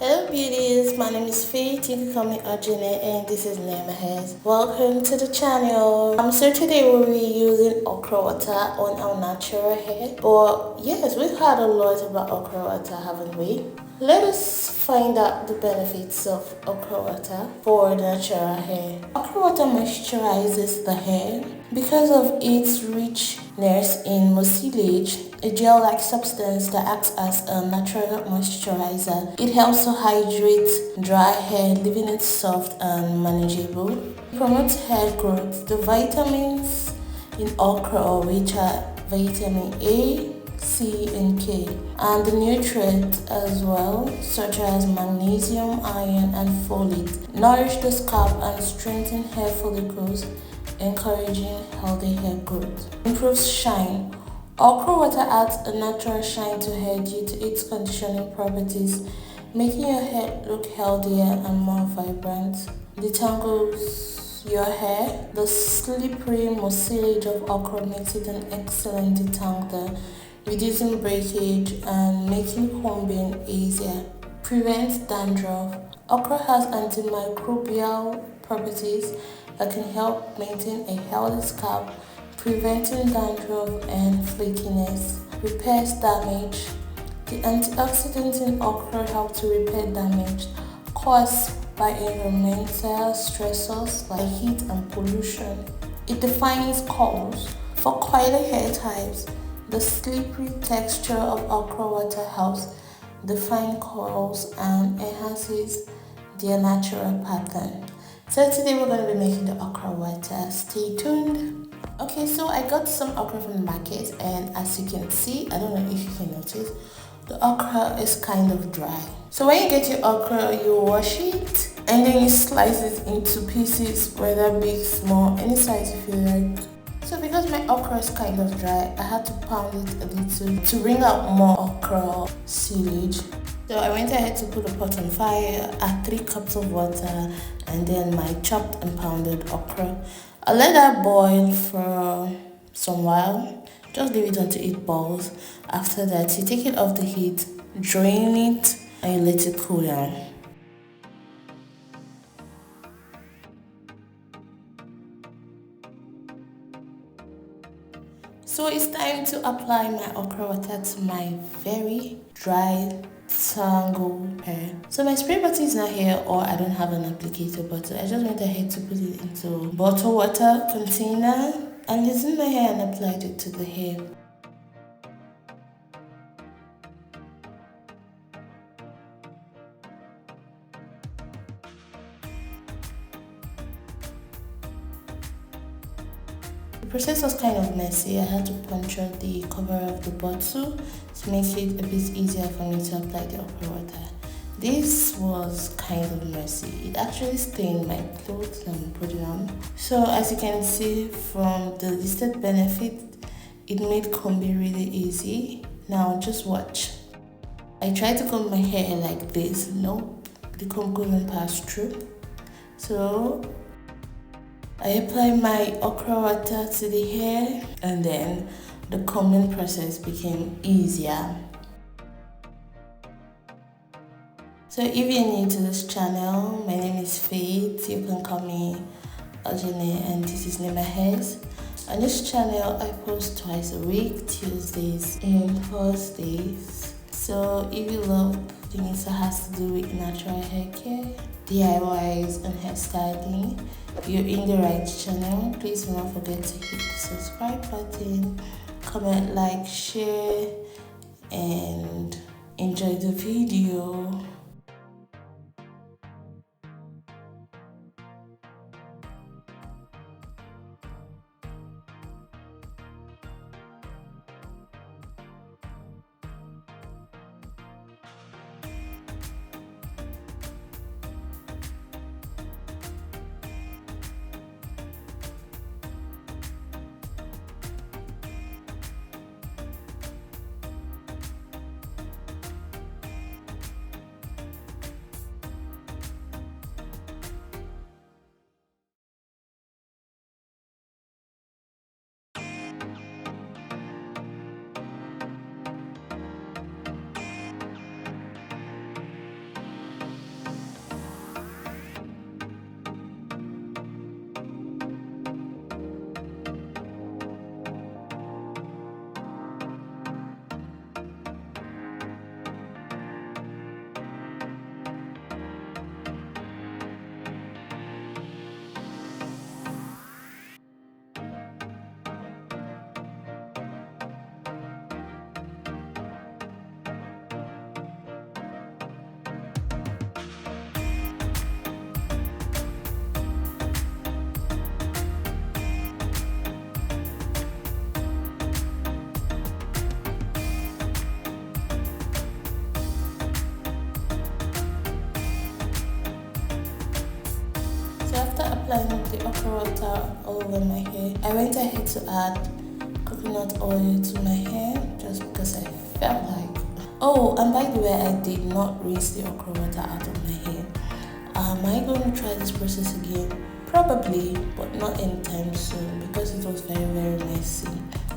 Hello beauties, my name is Faith, you can call me Arjuna and this is Nema Hairs. Welcome to the channel. So today we'll be using okra water on our natural hair. But yes, we've heard a lot about okra water, haven't we? Let us find out the benefits of okra water for natural hair. Okra water moisturizes the hair because of its richness in mucilage, a gel-like substance that acts as a natural moisturizer. It helps to hydrate dry hair, leaving it soft and manageable. It promotes hair growth. The vitamins in okra, which are vitamin A, C, and K, and the nutrients as well, such as magnesium, iron, and folate, nourish the scalp and strengthen hair follicles, encouraging healthy hair growth. Improves shine. Okra water adds a natural shine to hair due to its conditioning properties, making your hair look healthier and more vibrant. Detangles your hair. The slippery mucilage of okra makes it an excellent detangler, reducing breakage and making combing easier. Prevents dandruff. Okra has antimicrobial properties that can help maintain a healthy scalp, preventing dandruff and flakiness. Repairs damage. The antioxidants in okra help to repair damage caused by environmental stressors like heat and pollution. It defines curls. For coily hair types, the slippery texture of okra water helps define curls and enhances their natural pattern. So today we're going to be making the okra water. Stay tuned. Okay, so I got some okra from the market, and as you can see, I don't know if you can notice, the okra is kind of dry. So when you get your okra, you wash it and then you slice it into pieces, whether big, small, any size you feel like. So because my okra is kind of dry, I had to pound it a little to bring out more okra silage. So I went ahead to put a pot on fire, add 3 cups of water, and then my chopped and pounded okra. I let that boil for some while. Just leave it until it boils. After that, you take it off the heat, drain it, and you let it cool down. So it's time to apply my okra water to my very dry tangled hair. So my spray bottle is not here, or I don't have an applicator bottle. I just went ahead to put it into bottle water container and loosened my hair and applied it to the hair. The process was kind of messy. I had to puncture the cover of the bottle to make it a bit easier for me to apply the okra water. This was kind of messy. It actually stained my clothes and put it on. So as you can see from the listed benefit, it made combing really easy. Now just watch. I tried to comb my hair like this. Nope, the comb couldn't pass through. So I apply my okra water to the hair, and then the combing process became easier. So if you're new to this channel, my name is Faith. You can call me Arjuna, and this is Nema Hairs. On this channel, I post twice a week, Tuesdays and Thursdays. So if you love things that has to do with natural hair care, DIYs and hairstyling, you're in the right channel. Please do not forget to hit the subscribe button, comment, like, share, and enjoy the video. applying the okra water all over my hair, I went ahead to add coconut oil to my hair just because I felt like. Oh, and by the way, I did not rinse the okra water out of my hair. Am I going to try this process again? Probably, but not anytime soon because it was very messy.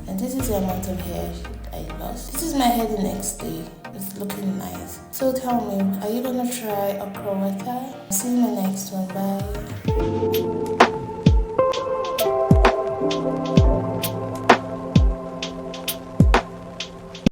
And this is the amount of hair I lost. This is my hair the next day. It's looking nice. So tell me, are you gonna try okra water? See you in the next one. Bye.